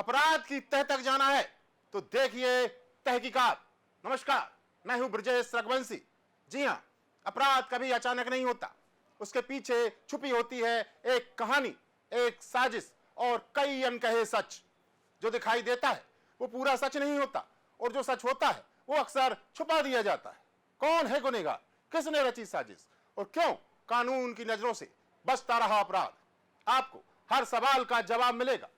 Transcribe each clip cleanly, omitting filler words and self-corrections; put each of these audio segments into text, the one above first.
अपराध की तह तक जाना है तो देखिए तहकीकात। नमस्कार, मैं हूं ब्रजेश रघुवंशी। जी हां, अपराध कभी अचानक नहीं होता, उसके पीछे छुपी होती है एक कहानी, एक साजिश और कई अनकहे सच। जो दिखाई देता है वो पूरा सच नहीं होता और जो सच होता है वो अक्सर छुपा दिया जाता है। कौन है गुनहगार, किसने रची साजिश और क्यों कानून की नजरों से बचता रहा अपराध? आपको हर सवाल का जवाब मिलेगा,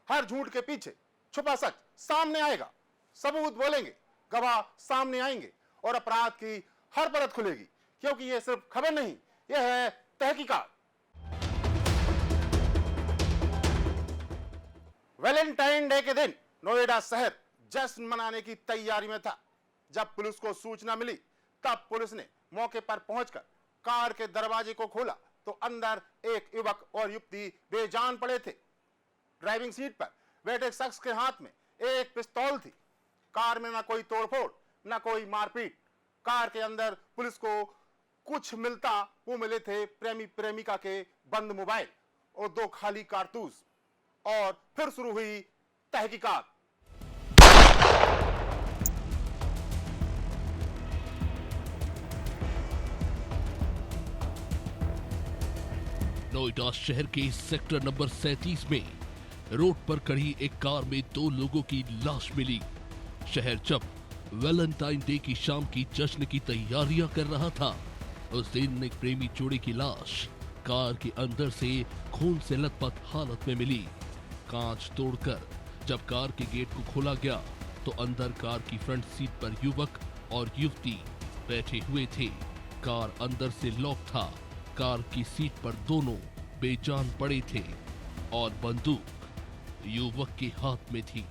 हर झूठ के पीछे छुपा सच सामने आएगा, सबूत बोलेंगे, गवाह सामने आएंगे और अपराध की हर परत खुलेगी, क्योंकि यह सिर्फ खबर नहीं, यह है तहकीकात। वैलेंटाइन डे के दिन नोएडा शहर जश्न मनाने की तैयारी में था। जब पुलिस को सूचना मिली तब पुलिस ने मौके पर पहुंचकर कार के दरवाजे को खोला तो अंदर एक युवक और युवती बेजान पड़े थे। ड्राइविंग सीट पर बैठे शख्स के हाथ में एक पिस्तौल थी। कार में ना कोई तोड़फोड़, ना कोई मारपीट। कार के अंदर पुलिस को कुछ मिलता वो मिले थे प्रेमी प्रेमिका के बंद मोबाइल और 2 खाली कारतूस। और फिर शुरू हुई तहकीकात। नोएडा शहर के सेक्टर नंबर 37 में रोड पर खड़ी एक कार में 2 लोगों की लाश मिली। शहर जब वैलेंटाइन डे की शाम की जश्न की तैयारियां कर रहा था, उस दिन एक प्रेमी जोड़े की लाश कार के अंदर से खून से लथपथ हालत में मिली। कांच तोड़कर जब कार के गेट को खोला गया तो अंदर कार की फ्रंट सीट पर युवक और युवती बैठे हुए थे। कार अंदर से लॉक था। कार की सीट पर दोनों बेजान पड़े थे और बंदूक युवक के हाथ में थी।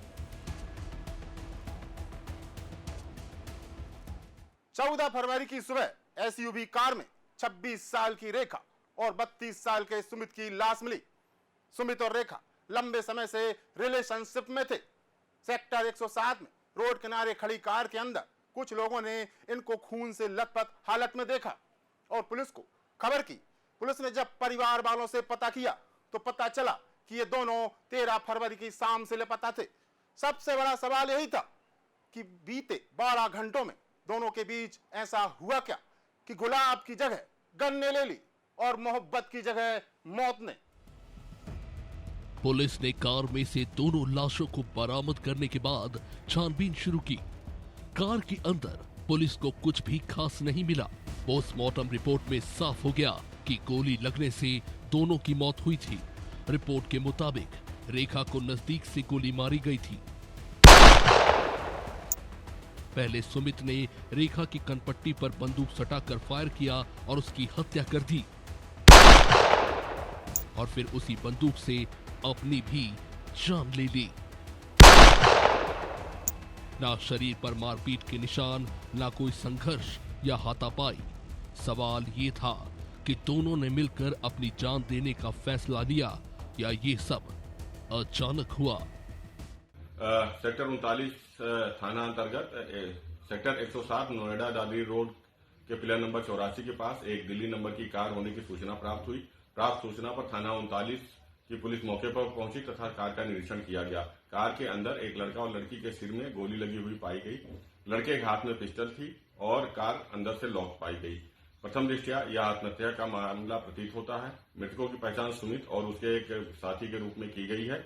14 फरवरी की सुबह एसयूवी कार में 26 साल की रेखा और 32 साल के सुमित की लाश मिली। सुमित और रेखा लंबे समय से रिलेशनशिप में थे। सेक्टर 107 में रोड किनारे खड़ी कार के अंदर कुछ लोगों ने इनको खून से लथपथ हालत में देखा और पुलिस को खबर की। पुलिस ने जब परिवार वालों से पता किया तो पता चला कि ये दोनों 13 फरवरी की शाम से लापता थे। सबसे बड़ा सवाल यही था कि बीते 12 घंटों में दोनों के बीच ऐसा हुआ क्या कि गुलाब की जगह गन ने ले ली और मोहब्बत की जगह मौत ने। पुलिस ने कार में से दोनों लाशों को बरामद करने के बाद छानबीन शुरू की। कार के अंदर पुलिस को कुछ भी खास नहीं मिला। पोस्टमार्टम रिपोर्ट में साफ हो गया कि गोली लगने से दोनों की मौत हुई थी। रिपोर्ट के मुताबिक रेखा को नजदीक से गोली मारी गई थी। पहले सुमित ने रेखा की कनपट्टी पर बंदूक सटाकर फायर किया और उसकी हत्या कर दी और फिर उसी बंदूक से अपनी भी जान ले ली। ना शरीर पर मारपीट के निशान, ना कोई संघर्ष या हाथापाई। सवाल ये था कि दोनों ने मिलकर अपनी जान देने का फैसला लिया या ये सब अचानक हुआ। सेक्टर 39 थाना अंतर्गत सेक्टर 107 नोएडा दादरी रोड के पिलर नंबर 84 के पास एक दिल्ली नंबर की कार होने की सूचना प्राप्त हुई। प्राप्त सूचना पर थाना 39 की पुलिस मौके पर पहुंची तथा कार का निरीक्षण किया गया। कार के अंदर एक लड़का और लड़की के सिर में गोली लगी हुई पाई गई। लड़के के हाथ में पिस्टल थी और कार अंदर से लॉक पाई गई। प्रथम दृष्टया यह आत्महत्या का मामला प्रतीत होता है। मृतकों की पहचान सुमित और उसके एक साथी के रूप में की गई है।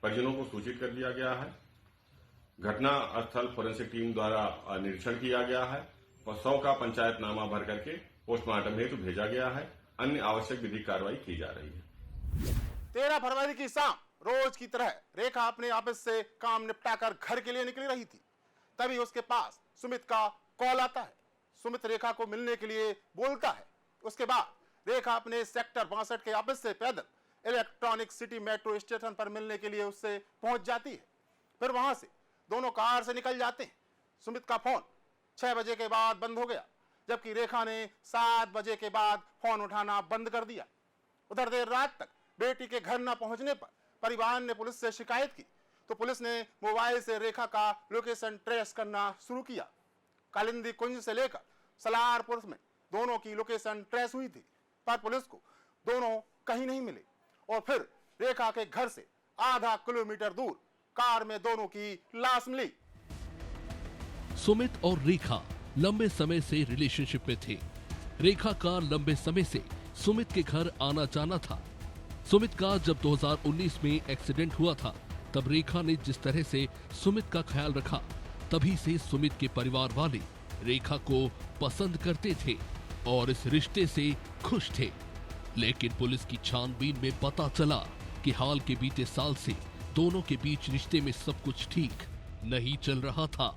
परिजनों को सूचित कर दिया गया है। घटना स्थल फोरेंसिक टीम द्वारा निरीक्षण किया गया है। 100 का पंचायतनामा भर करके पोस्टमार्टम हेतु भेजा गया है। अन्य आवश्यक विधिक कार्रवाई की जा रही है। 13 फरवरी की शाम रोज की तरह रेखा अपने ऑफिस से काम निपटाकर घर के लिए निकली रही थी। तभी उसके पास सुमित का कॉल आता है। सुमित रेखा को मिलने के लिए बोलता है। उसके बाद रेखा अपने सेक्टर 62 के ऑफिस से पैदल इलेक्ट्रॉनिक सिटी मेट्रो स्टेशन पर मिलने के लिए उससे पहुंच जाती है। फिर वहां से दोनों कार से निकल जाते हैं। सुमित का फोन 6 बजे के बाद बंद हो गया, जबकि रेखा ने 7 बजे के बाद फोन उठाना बंद कर दिया। उधर देर रात तक बेटी के घर न पहुंचने पर परिवार ने पुलिस से शिकायत की तो पुलिस ने मोबाइल से रेखा का लोकेशन ट्रेस करना शुरू किया। कालिंदी कुंज से लेकर सलारपुर में दोनों की लोकेशन ट्रेस हुई थी, पर पुलिस को दोनों कहीं नहीं मिले और फिर रेखा के घर से आधा किलोमीटर दूर कार में दोनों की लाश मिली। सुमित और रेखा लंबे समय से रिलेशनशिप में थे। रेखा का लंबे समय से सुमित के घर आना जाना था। सुमित का जब 2019 में एक्सीडेंट हुआ था, तब रेखा ने जिस तरह से सुमित का ख्याल रखा, तभी से सुमित के परिवार वाले रेखा को पसंद करते थे और इस रिश्ते से खुश थे। लेकिन पुलिस की छानबीन में पता चला कि हाल के बीते साल से दोनों के बीच रिश्ते में सब कुछ ठीक नहीं चल रहा था।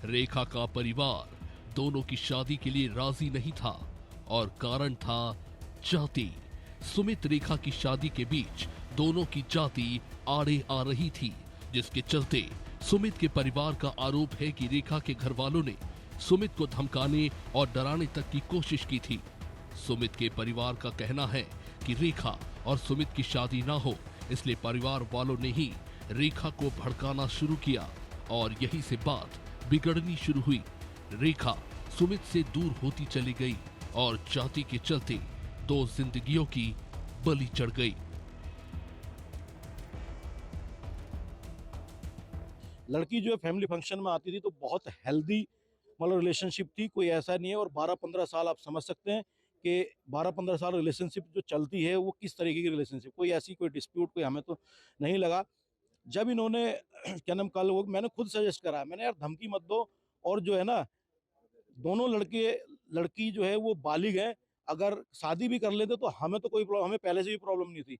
रेखा का परिवार दोनों की शादी के लिए राजी नहीं था और कारण था जाति। सुमित रेखा की शादी के बीच दोनों की जाति आड़े आ रही थी, जिसके चलते सुमित के परिवार का आरोप है कि रेखा के घर वालों ने सुमित को धमकाने और डराने तक की कोशिश की थी। सुमित के परिवार का कहना है कि रेखा और सुमित की शादी ना हो, इसलिए परिवार वालों ने ही रेखा को भड़काना शुरू किया और यही से बात बिगड़नी शुरू हुई। रेखा सुमित से दूर होती चली गई और जाति के चलते दो जिंदगियों की बलि चढ़ गई। लड़की जो है फैमिली फंक्शन में आती थी तो बहुत हेल्दी मतलब रिलेशनशिप थी, कोई ऐसा नहीं है। और 12-15 साल आप समझ सकते हैं कि 12-15 साल रिलेशनशिप जो चलती है वो किस तरीके की रिलेशनशिप, कोई ऐसी कोई डिस्प्यूट कोई हमें तो नहीं लगा। जब इन्होंने क्या नाम कल वो मैंने खुद सजेस्ट करा, मैंने यार धमकी मत दो, और जो है ना दोनों लड़की जो है वो बालिग है, अगर शादी भी कर लेते तो हमें तो कोई प्रॉब्लम, हमें पहले से भी प्रॉब्लम नहीं थी।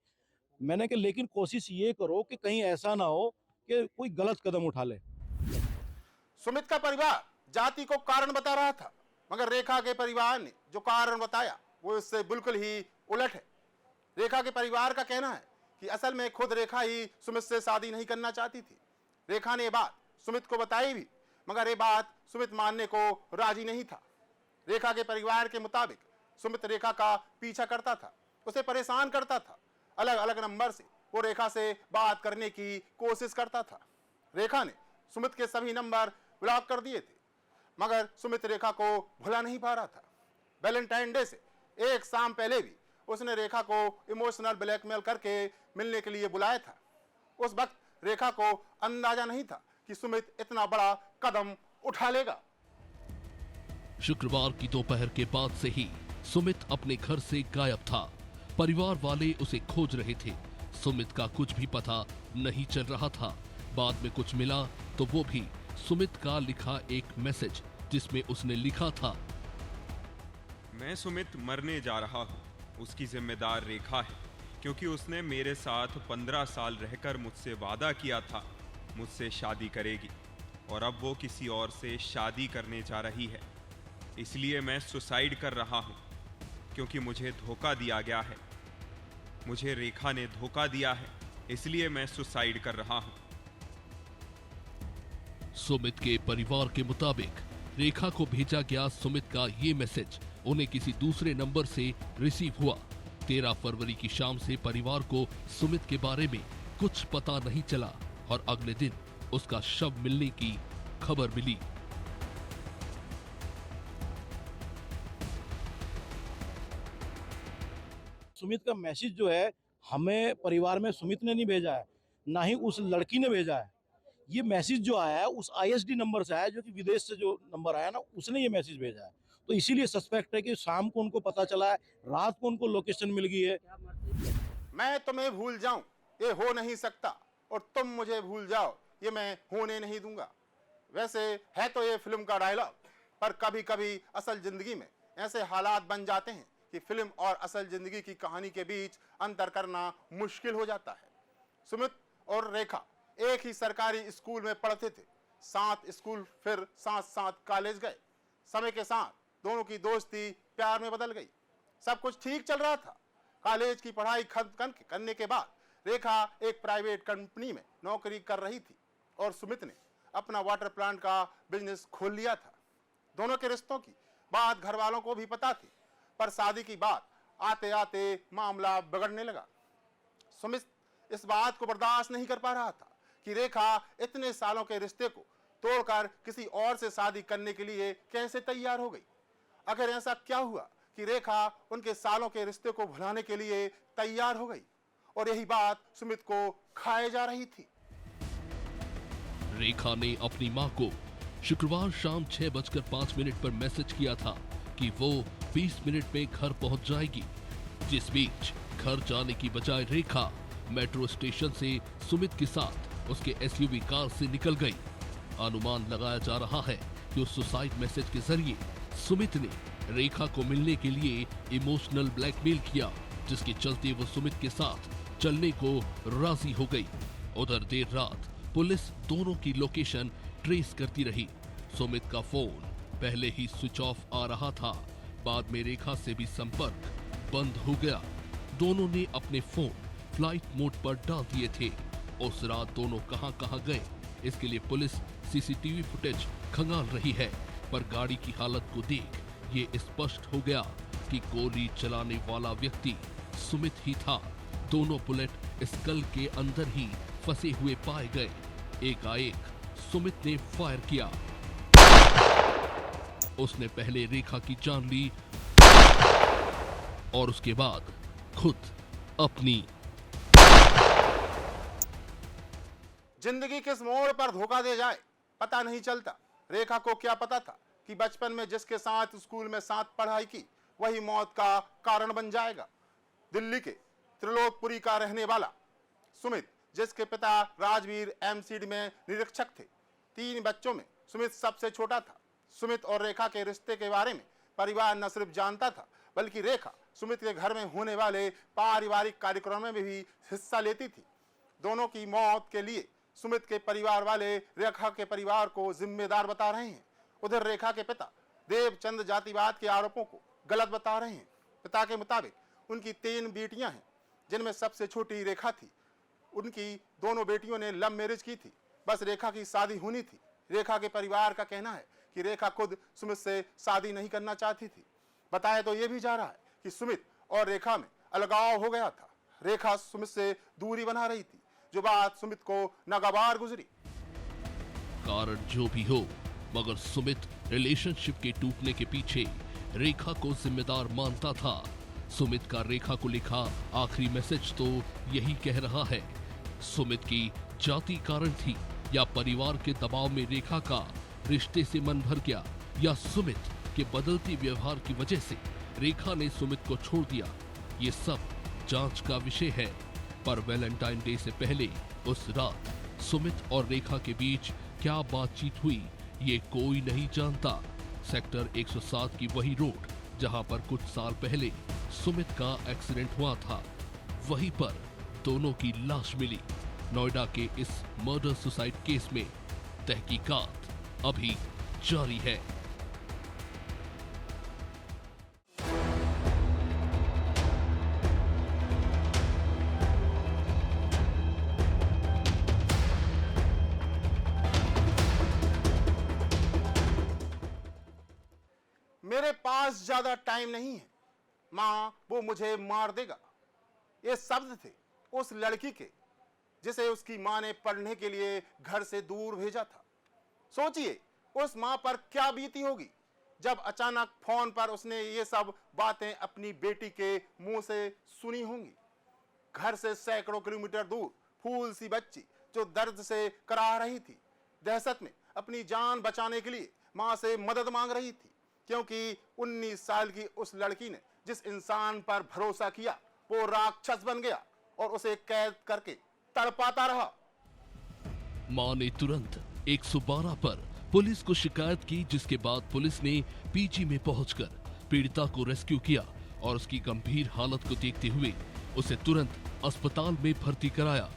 मैंने कहा लेकिन कोशिश ये करो कि कहीं ऐसा ना हो कि कोई गलत कदम उठा ले। सुमित का परिवार जाति को कारण बता रहा था, मगर रेखा के परिवार ने जो कारण बताया वो इससे बिल्कुल ही उलट है। रेखा के परिवार का कहना है कि असल में खुद रेखा ही सुमित से शादी नहीं करना चाहती थी। रेखा ने ये बात सुमित को बताई भी, मगर ये बात सुमित मानने को राजी नहीं था। रेखा के परिवार के मुताबिक सुमित रेखा का पीछा करता था, उसे परेशान करता था। अलग अलग नंबर से वो रेखा से बात करने की कोशिश करता था। रेखा ने सुमित के सभी नंबर ब्लॉक कर दिए थे, मगर सुमित रेखा को भुला नहीं पा रहा था। वैलेंटाइन डे से एक शाम पहले भी उसने रेखा को इमोशनल ब्लैकमेल करके मिलने के लिए बुलाया था। उस वक्त रेखा को अंदाजा नहीं था कि सुमित इतना बड़ा कदम उठा लेगा। शुक्रवार की दोपहर के बाद से ही सुमित अपने घर से गायब था। परिवार वाले उसे खोज रहे थे। सुमित का कुछ भी पता नहीं चल रहा था। बाद में कुछ मिला तो वो भी सुमित का लिखा एक मैसेज, जिसमें उसने लिखा था, मैं सुमित मरने जा रहा हूँ। उसकी जिम्मेदार रेखा है, क्योंकि उसने मेरे साथ 15 साल रहकर मुझसे वादा किया था मुझसे शादी करेगी, और अब वो किसी और से शादी करने जा रही है। इसलिए मैं सुसाइड कर रहा हूँ, क्योंकि मुझे धोखा दिया गया है। मुझे रेखा ने धोखा दिया है, इसलिए मैं सुसाइड कर रहा हूँ। सुमित के परिवार के मुताबिक रेखा को भेजा गया सुमित का ये मैसेज उन्हें किसी दूसरे नंबर से रिसीव हुआ। 13 फरवरी की शाम से परिवार को सुमित के बारे में कुछ पता नहीं चला और अगले दिन उसका शव मिलने की खबर मिली। सुमित का मैसेज जो है हमें परिवार में सुमित ने नहीं भेजा है, ना ही उस लड़की ने भेजा है। ये मैसेज जो आया है उस ISD नंबर से आया, जो कि विदेश से जो नंबर आया ना, उसने ये मैसेज भेजा है। तो इसीलिए सस्पेक्ट है कि शाम को उनको पता चला है, रात को उनको लोकेशन मिल गई है। मैं तुम्हें भूल जाऊं ये हो नहीं सकता, और तुम मुझे भूल जाओ ये मैं होने नहीं दूंगा। वैसे है तो ये फिल्म का डायलॉग, पर कभी कभी असल जिंदगी में ऐसे हालात बन जाते हैं कि फिल्म और असल जिंदगी की कहानी के बीच अंतर करना मुश्किल हो जाता है। सुमित और रेखा एक ही सरकारी स्कूल में पढ़ते थे, साथ स्कूल फिर साथ साथ कॉलेज गए। समय के साथ दोनों की दोस्ती प्यार में बदल गई। सब कुछ ठीक चल रहा था। कॉलेज की पढ़ाई खत्म करने के बाद रेखा एक प्राइवेट कंपनी में नौकरी कर रही थी और सुमित ने अपना वाटर प्लांट का बिजनेस खोल लिया था। दोनों के रिश्तों की बात घर वालों को भी पता थी, पर शादी की बात आते आते मामला बिगड़ने लगा। सुमित इस बात को बर्दाश्त नहीं कर पा रहा था कि रेखा इतने सालों के रिश्ते को तोड़कर किसी और से शादी करने के लिए कैसे तैयार हो गई। अगर ऐसा क्या हुआ कि रेखा उनके सालों के रिश्ते को भुलाने के लिए तैयार हो गई, और यही बात सुमित को खाए जा रही थी। रेखा ने अपनी मां को शुक्रवार शाम 6:05 पर मैसेज किया था कि वो 20 मिनट में घर पहुंच जाएगी। जिस बीच घर जाने की बजाय रेखा मेट्रो स्टेशन से सुमित के साथ उसके एसयूवी कार से निकल गई। अनुमान लगाया जा रहा है कि उस सुसाइड मैसेज के जरिए सुमित ने रेखा को मिलने के लिए इमोशनल ब्लैकमेल किया, जिसके चलते वो सुमित के साथ चलने को राजी हो गई। उधर देर रात पुलिस दोनों की लोकेशन ट्रेस करती रही। सुमित का फोन पहले ही स्विच ऑफ आ रहा था, बाद में रेखा से भी संपर्क बंद हो गया। दोनों ने अपने फोन फ्लाइट मोड पर डाल दिए थे। उस रात दोनों कहां गए, इसके लिए पुलिस सीसीटीवी फुटेज खंगाल रही है, पर गाड़ी की हालत को देख ये स्पष्ट हो गया कि गोली चलाने वाला व्यक्ति सुमित ही था। दोनों बुलेट स्कल के अंदर ही फंसे हुए पाए गए। एकाएक सुमित ने फायर किया। उसने पहले रेखा की जान ली और उसके बाद खुद अपनी। जिंदगी किस मोड़ पर धोखा दे जाए पता नहीं चलता। रेखा को क्या पता था कि बचपन में जिसके साथ स्कूल में साथ पढ़ाई की वही मौत का कारण बन जाएगा। दिल्ली के त्रिलोकपुरी का रहने वाला सुमित, जिसके पिता राजवीर एमसीडी में निरीक्षक थे, 3 बच्चों में सुमित सबसे छोटा था। सुमित और रेखा के रिश्ते के बारे में परिवार न सिर्फ जानता था, बल्कि रेखा सुमित के घर में होने वाले पारिवारिक कार्यक्रमों में भी हिस्सा लेती थी। दोनों की मौत के लिए सुमित के परिवार वाले रेखा के परिवार को जिम्मेदार बता रहे हैं। उधर रेखा के पिता देवचंद जातिवाद के आरोपों को गलत बता रहे हैं। पिता के मुताबिक उनकी 3 बेटियां हैं, जिनमें सबसे छोटी रेखा थी। उनकी दोनों बेटियों ने लव मैरिज की थी, बस रेखा की शादी होनी थी। रेखा के परिवार का कहना है कि रेखा खुद सुमित से शादी नहीं करना चाहती थी। बताया तो ये भी जा रहा है कि सुमित और रेखा में अलगाव हो गया था। रेखा सुमित से दूरी बना रही थी, जो बात सुमित को नागवार गुजरी। कारण जो भी हो, मगर सुमित रिलेशनशिप के टूटने के पीछे रेखा को जिम्मेदार मानता था। सुमित का रेखा को लिखा आखिरी मैसेज तो यही कह रहा है। सुमित की जाति कारण थी, या परिवार के दबाव में रेखा का रिश्ते से मन भर गया, या सुमित के बदलती व्यवहार की वजह से रेखा ने सुमित को छोड़ दिया, ये सब जांच का विषय है। पर वैलेंटाइन डे से पहले उस रात सुमित और रेखा के बीच क्या बातचीत हुई, ये कोई नहीं जानता। सेक्टर 107 की वही रोड जहां पर कुछ साल पहले सुमित का एक्सीडेंट हुआ था, वहीं पर दोनों की लाश मिली। नोएडा के इस मर्डर सुसाइड केस में तहकीकात अभी जारी है। मेरे पास ज्यादा टाइम नहीं है, मां वो मुझे मार देगा। ये शब्द थे उस लड़की के जिसे उसकी मां ने पढ़ने के लिए घर से दूर भेजा था। सोचिए उस मां पर क्या बीती होगी जब अचानक फोन पर उसने ये सब बातें अपनी बेटी के मुंह से सुनी होंगी। घर से सैकड़ों किलोमीटर दूर फूल सी बच्ची जो दर्द से कराह रही थी, दहशत में अपनी जान बचाने के लिए मां से मदद मांग रही थी, क्योंकि 19 साल की उस लड़की ने जिस इंसान पर भरोसा किया वो राक्षस बन गया और उसे कैद करके तड़पाता रहा। मां ने तुरंत 112 पर पुलिस को शिकायत की, जिसके बाद पुलिस ने पीजी में पहुंचकर पीड़िता को रेस्क्यू किया और उसकी गंभीर हालत को देखते हुए उसे तुरंत अस्पताल में भर्ती कराया।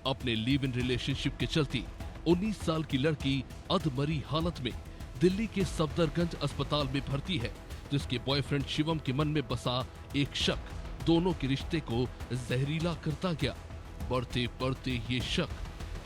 अपने लिव इन रिलेशनशिप के चलते 19 साल की लड़की अधमरी हालत में दिल्ली के सफदरगंज अस्पताल में भर्ती है, जिसके बॉयफ्रेंड शिवम के मन में बसा एक शक दोनों के रिश्ते को जहरीला करता गया। बढ़ते बढ़ते ये शक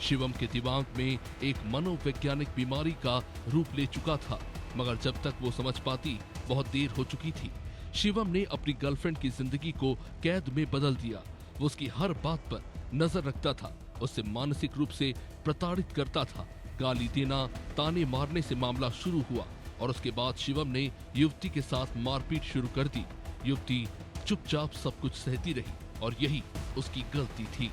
शिवम के दिमाग में एक मनोवैज्ञानिक बीमारी का रूप ले चुका था, मगर जब तक वो समझ पाती बहुत देर हो चुकी थी। शिवम ने अपनी गर्लफ्रेंड की जिंदगी को कैद में बदल दिया। वो उसकी हर बात पर नजर रखता था, उससे मानसिक रूप से प्रताड़ित करता था। गाली देना, ताने मारने से मामला शुरू हुआ और उसके बाद शिवम ने युवती के साथ मारपीट शुरू कर दी। युवती चुपचाप सब कुछ सहती रही और यही उसकी गलती थी।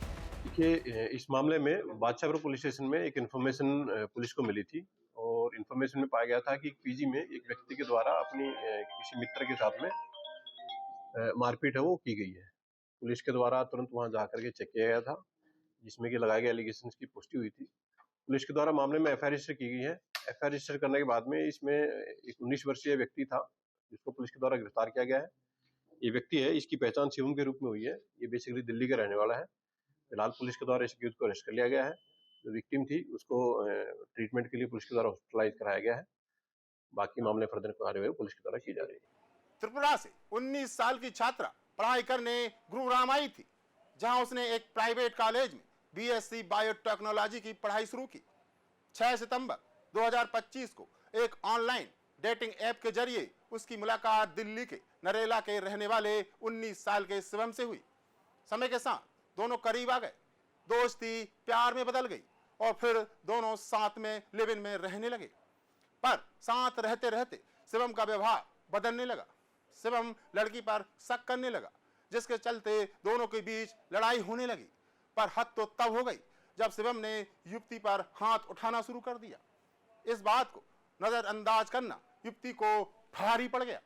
देखिए, इस मामले में बादशाहपुर पुलिस स्टेशन में एक इन्फॉर्मेशन पुलिस को मिली थी और इन्फॉर्मेशन में पाया गया था कि पीजी में एक व्यक्ति के द्वारा अपनी किसी मित्र के साथ में मारपीट है वो की गई है। पुलिस के द्वारा तुरंत वहां जाकर के चेक किया गया था, जिसमें कि लगाए गए एलिगेशंस की पुष्टि हुई थी। पुलिस के द्वारा मामले में एफआईआर रजिस्टर की गई है। एफआईआर रजिस्टर करने के बाद में इसमें एक 19 वर्षीय व्यक्ति था जिसको पुलिस के द्वारा गिरफ्तार किया गया है। ये व्यक्ति है, इसकी पहचान शिवम के रूप में हुई है। ये बेसिकली दिल्ली का रहने वाला है। फिलहाल पुलिस के द्वारा इस अक्यूज को अरेस्ट कर लिया गया है। जो विक्टिम थी उसको ट्रीटमेंट के लिए पुलिस के द्वारा हॉस्पिटलाइज कराया गया है। बाकी मामले फर्दर कार्रवाई पुलिस के द्वारा की जा रही है। त्रिपुरा से 19 साल की छात्रा पढ़ाई करने गुरुग्राम आई थी, जहां उसने एक प्राइवेट कॉलेज में बीएससी बायोटेक्नोलॉजी की पढ़ाई शुरू की। 6 सितंबर 2025 को एक ऑनलाइन डेटिंग ऐप के जरिए उसकी मुलाकात दिल्ली के नरेला के रहने वाले 19 साल के शिवम से हुई। समय के साथ दोनों करीब आ गए, दोस्ती प्यार में बदल गई और फिर दोनों साथ में लिव इन में रहने लगे। पर साथ रहते रहते शिवम का व्यवहार बदलने लगा। शिवम लड़की पर शक करने लगा, जिसके चलते दोनों के बीच लड़ाई होने लगी। पर हद तो तब हो गई जब शिवम ने युवती पर हाथ उठाना शुरू कर दिया। इस बात को नजरअंदाज करना युवती को भारी पड़ गया।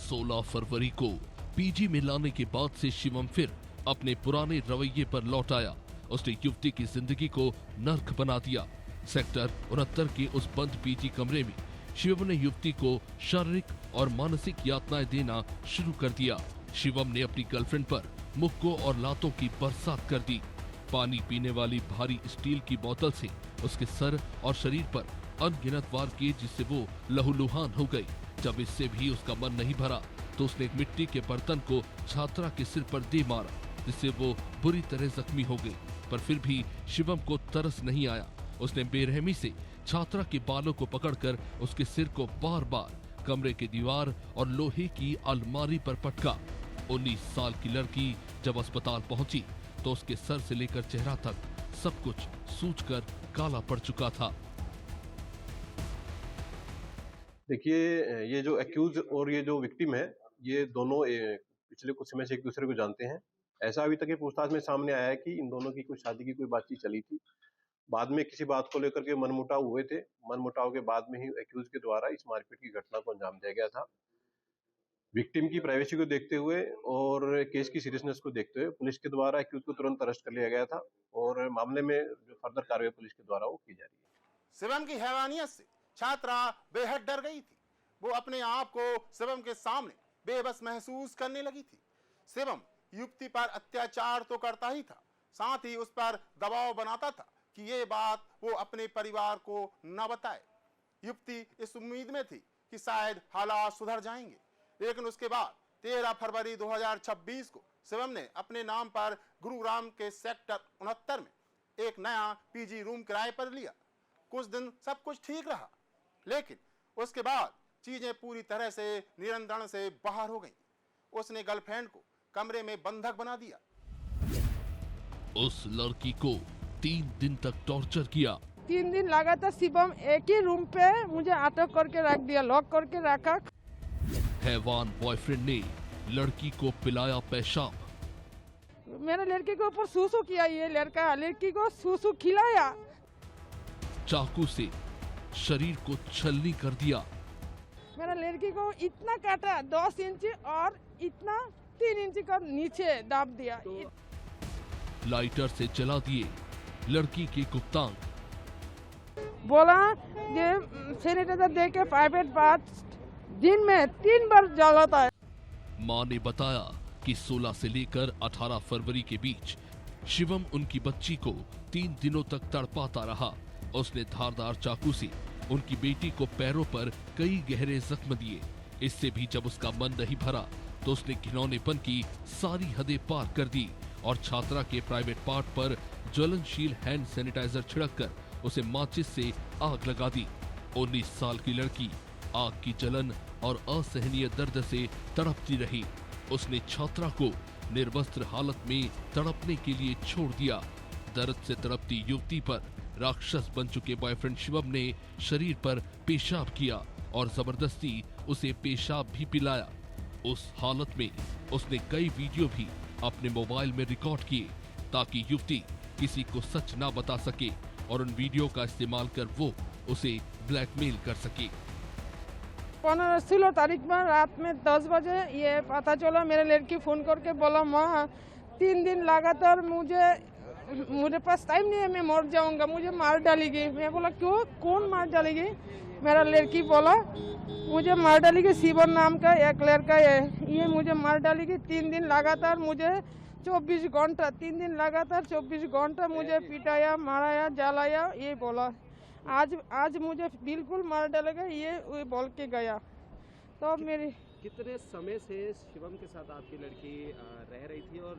16 फरवरी को पीजी में लाने के बाद से शिवम फिर अपने पुराने रवैये पर लौट आया। उसने युवती की जिंदगी को नर्क बना दिया। सेक्टर 69 के उस बंद पीजी कमरे में शिवम ने युवती को शारीरिक और मानसिक यातनाएं देना शुरू कर दिया। शिवम ने अपनी गर्लफ्रेंड पर मुक्कों और लातों की बरसात कर दी। पानी पीने वाली भारी स्टील की बोतल से उसके सर और शरीर पर अनगिनत वार किए, जिससे वो लहूलुहान हो गई। जब इससे भी उसका मन नहीं भरा तो उसने एक मिट्टी के बर्तन को छात्रा के सिर पर दे मारा, जिससे वो बुरी तरह जख्मी हो गई। पर फिर भी शिवम को तरस नहीं आया। उसने बेरहमी से छात्रा के बालों को पकड़कर उसके सिर को बार बार कमरे की दीवार और लोहे की अलमारी पर पटका। 19 साल की लड़की जब अस्पताल पहुंची तो उसके सर से लेकर चेहरा तक सब कुछ सूजकर काला पड़ चुका था। देखिए, ये जो एक्यूज और ये जो विक्टिम है, ये दोनों पिछले कुछ समय से एक दूसरे को जानते हैं। ऐसा अभी तक ये पूछताछ में सामने आया है कि इन दोनों की कोई शादी की कोई बातचीत चली थी। बाद में किसी बात को लेकर के मनमुटाव हुए थे। मनमुटाव के बाद में ही एक्यूज के द्वारा इस मारपीट की घटना को अंजाम दिया गया था। विक्टिम की प्राइवेसी को देखते हुए और केस की सीरियसनेस को देखते हुए पुलिस के द्वारा एक्यूज को तुरंत अरेस्ट कर लिया गया था और मामले में जो फर्दर कार्रवाई पुलिस के द्वारा वो की जा रही है। शिवम की हैवानियत से छात्रा बेहद डर गई थी। वो अपने आप को शिवम के सामने बेबस महसूस करने लगी थी। शिवम युवती पर अत्याचार तो करता ही था, साथ ही उस पर दबाव बनाता था कि ये बात वो अपने परिवार को न बताए। युवती इस उम्मीद में थी कि शायद हालात सुधर जाएंगे, लेकिन उसके बाद 13 फरवरी 2026 को शिवम ने अपने नाम पर गुरुग्राम के सेक्टर 69 में एक नया पीजी रूम किराए पर लिया। कुछ दिन सब कुछ ठीक रहा, लेकिन उसके बाद चीजें पूरी तरह से नियंत्रण से बाहर हो गईं। उसने गर्लफ्रेंड को कमरे में बंधक बना दिया। उस लड़की को 3 दिन तक टॉर्चर किया। 3 दिन लगा था। शिवम एक ही रूम पे मुझे अटक करके रख दिया, लॉक करके रखा। हैवान बॉयफ्रेंड ने लड़की को पिलाया पेशाब। मेरे लड़के के ऊपर सूसू किया, ये लड़की को सूसू खिलाया। चाकू से शरीर को छलनी कर दिया। मेरा लड़की को इतना काटा 10 इंच और इतना 3 इंच का नीचे दाब दिया। लाइटर से जला दिए लड़की के गुप्तांग। बोला ये सैनिटाइजर दे के प्राइवेट बात दिन में 3 बार जलाता है। मां ने बताया कि 16 से लेकर 18 फरवरी के बीच शिवम उनकी बच्ची को 3 दिनों तक तड़पाता रहा। उसने धारदार चाकू से उनकी बेटी को पैरों पर कई गहरे जख्म दिए। इससे भी जब उसका मन नहीं भरा तो उसने घिनौनेपन की सारी हदें पार कर दी और छात्रा के प्राइवेट पार्ट पर ज्वलनशील हैंड सैनिटाइजर छिड़ककर उसे माचिस से आग लगा दी। 19 साल की लड़की आग की जलन और असहनीय दर्द से तड़पती रही। उसने छात्रा को निर्वस्त्र हालत में तड़पने के लिए छोड़ दिया। दर्द से तड़पती युवती पर राक्षस बन चुके बॉयफ्रेंड शिवम ने शरीर पर पेशाब किया और जबरदस्ती उसे पेशाब भी पिलाया। उस हालत में उसने कई वीडियो भी अपने मोबाइल में रिकॉर्ड किए। ताकि युवती किसी को सच ना बता सके और उन वीडियो का इस्तेमाल कर वो उसे ब्लैकमेल कर सके। 15-16 तारीख में रात में 10 बजे ये पता चला, मेरे लड़की फ़ोन करके बोला माँ 3 दिन लगातार मुझे पास टाइम नहीं है, मैं मर जाऊंगा, मुझे मार डालेगी। मैं बोला क्यों, कौन मार डालेगी? मेरा लड़की बोला मुझे मार डालेगी, शिवन नाम का एक लड़का है, ये मुझे मार डालेगी। 3 दिन लगातार मुझे 24 घंटा 3 दिन लगातार 24 घंटा मुझे पिटाया, माराया, जलाया, ये बोला। आज मुझे बिल्कुल मार डालेगा, ये बोल के गया। तो मेरी कितने समय से शिवम के साथ आपकी लड़की रह रही थी और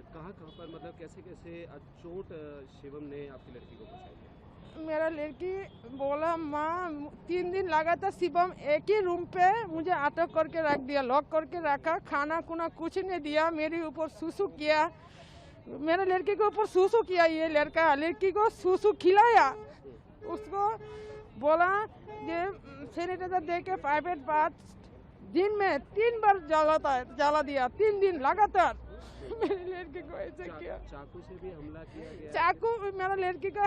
कहाँ पर, मतलब कैसे कैसे चोट शिवम ने आपकी लड़की को पहुँचाई? मेरा लड़की बोला माँ 3 दिन लगातार शिवम एक ही रूम पे मुझे अटक करके रख दिया, लॉक करके रखा, खाना खुना कुछ नहीं दिया, मेरे ऊपर सूसू किया, मेरे लड़की के ऊपर सूसू किया। ये लड़की को सूसू खिलाया, उसको बोला ये सैनिटाइजर दे के प्राइवेट पार्ट दिन में 3 बार जला दिया, 3 दिन लगातार। मेरी लड़की को ऐसे किया। चाकू से भी हमला किया गया? चाकू मेरा लड़की का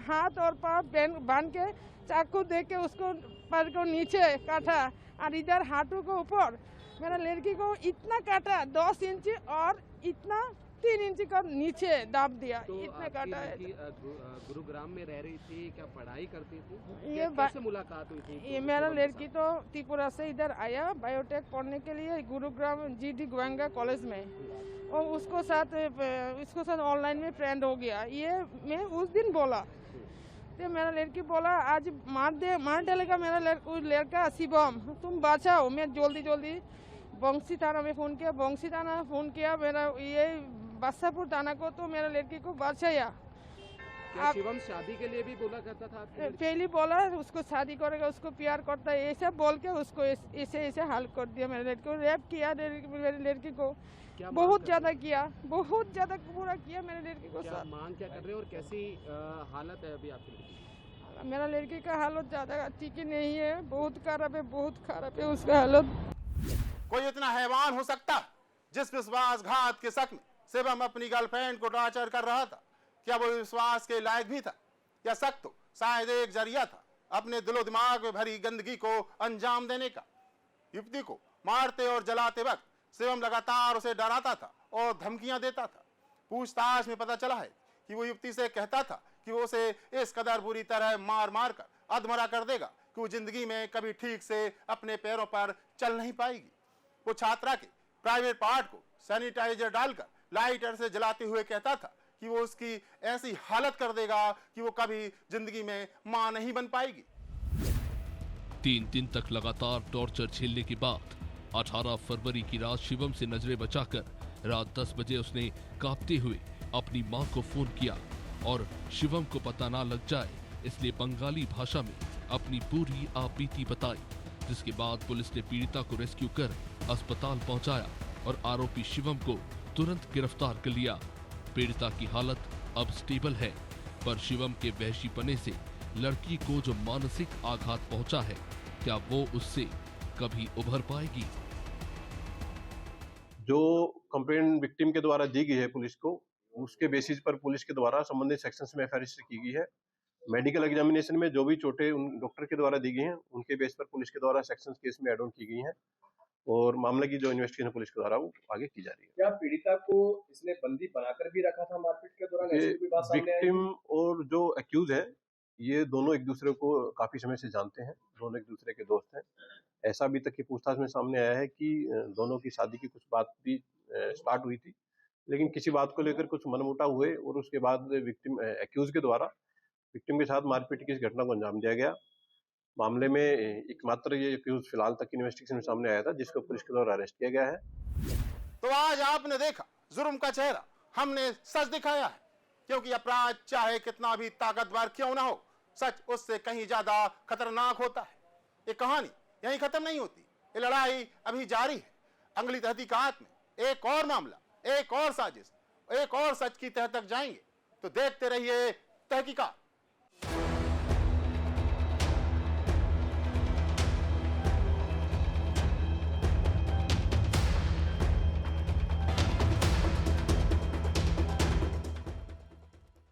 हाथ और पाँव बांध के चाकू दे के उसको पैर को नीचे काटा और इधर हाथों को ऊपर। मेरा लड़की को इतना काटा 10 इंच और इतना 3 इंच का नीचे दाब दिया। तो इतने काटा है। गुरुग्राम में रह रही थी, क्या पढ़ाई करती थी? ये कैसे मुलाकात हुई थी? ये मेरा लड़की तो त्रिपुरा से इधर आया बायोटेक पढ़ने के लिए गुरुग्राम GD गोयंगा कॉलेज में, और उसको साथ ऑनलाइन में फ्रेंड हो गया। ये मैं उस दिन बोला तो मेरा लड़की बोला आज मार डालेगा मेरा लड़का शिवम, तुम बचाओ। मैं जल्दी बंसी थाना में फ़ोन किया, बंसी थाना फ़ोन किया मेरा ये बादशाहपुर थाना को, तो मेरा लड़की को बचाया। क्या शिवम शादी के लिए भी बोला करता था आपकी लड़की? पहले बोला उसको शादी करेगा, उसको प्यार करता है, ऐसा बोल के उसको ऐसे हाल कर दिया। मेरे लड़की को रेप किया, मेरी लड़की को बहुत ज्यादा किया, बहुत ज्यादा बुरा किया मेरे लड़की को। क्या मांग क्या कर रहे हो और कैसी हालत है अभी आपकी लड़की? मेरा लड़की का हालत ज्यादा ठीक ही नहीं है, बहुत खराब है उसका हालत। कोई इतना हैवान हो सकता जिस विश्वासघात के शक में शिवम अपनी गर्लफ्रेंड को टॉर्चर कर रहा था? क्या वो विश्वास के लायक भी था? या शक तो शायद एक जरिया था अपने दिलो दिमाग में भरी गंदगी को अंजाम देने का। युवती को मारते और जलाते वक्त शिवम लगातार उसे डराता था और धमकियां देता था। पूछताछ में पता चला है कि वो युवती से कहता था कि वो उसे इस कदर बुरी तरह मार कर अधमरा कर देगा कि वो जिंदगी में कभी ठीक से अपने पैरों पर चल नहीं पाएगी। वो छात्रा के प्राइवेट पार्ट को सैनिटाइजर डालकर लाइटर से जलाते हुए कहता था कि वो उसकी ऐसी हालत कर देगा कि वो कभी जिंदगी में मां नहीं बन पाएगी। 3 दिन तक लगातार टॉर्चर झेलने के बाद 18 फरवरी की रात शिवम से नजरें बचाकर रात 10 बजे उसने कांपते हुए अपनी मां को फोन किया और शिवम को पता ना लग जाए इसलिए बंगाली भाषा में अपनी पूरी आपबीती बताई, जिसके बाद पुलिस ने पीड़िता को रेस्क्यू कर अस्पताल पहुंचाया और आरोपी शिवम को तुरंत गिरफ्तार कर लिया। पीड़िता की हालत अब स्टेबल है, पर शिवम के वहशीपने से लड़की को जो मानसिक आघात पहुंचा है, क्या वो उससे कभी उभर पाएगी? जो कंप्लेंट विक्टिम के द्वारा दी गई है पुलिस को, उसके बेसिस पर पुलिस के द्वारा संबंधित सेक्शंस में एफआईआर रजिस्टर की गई है। मेडिकल एग्जामिनेशन में जो भी चोटें उन डॉक्टर के द्वारा दी गई हैं, उनके बेस पर पुलिस के द्वारा सेक्शंस केस में एड ऑन की गई हैं और मामले की जो इन्वेस्टिगेशन पुलिस के द्वारा वो आगे की जा रही है। क्या पीड़िता को इसने बंदी बनाकर भी रखा था मारपीट के दौरान? ऐसी कोई बात सामने आई? विक्टिम और जो एक्यूज है ये दोनों एक दूसरे को काफी समय से जानते हैं, दोनों एक दूसरे के दोस्त हैं। ऐसा अभी तक की पूछताछ में सामने आया है कि दोनों की शादी की कुछ बात भी स्टार्ट हुई थी, लेकिन किसी बात को लेकर कुछ मनमुटाव हुए और उसके बाद विक्टिम एक्यूज के द्वारा विक्टिम के साथ मारपीट की इस घटना को अंजाम दिया गया। मामले में एकमात्र ये एक्यूज फिलहाल तक इन्वेस्टिगेशन में सामने आया था, जिसको पुलिस के द्वारा अरेस्ट किया गया है। तो आज आपने देखा जुर्म का चेहरा, हमने सच दिखाया है, क्योंकि अपराध चाहे कितना भी ताकतवर क्यों ना हो, सच उससे कहीं ज्यादा खतरनाक होता है। ये कहानी यहीं खत्म नहीं होती, ये लड़ाई अभी जारी है। अगली तहकीकात में एक और मामला, एक और साजिश, एक और सच की तह तक जाएंगे। तो देखते रहिए तहकीकात।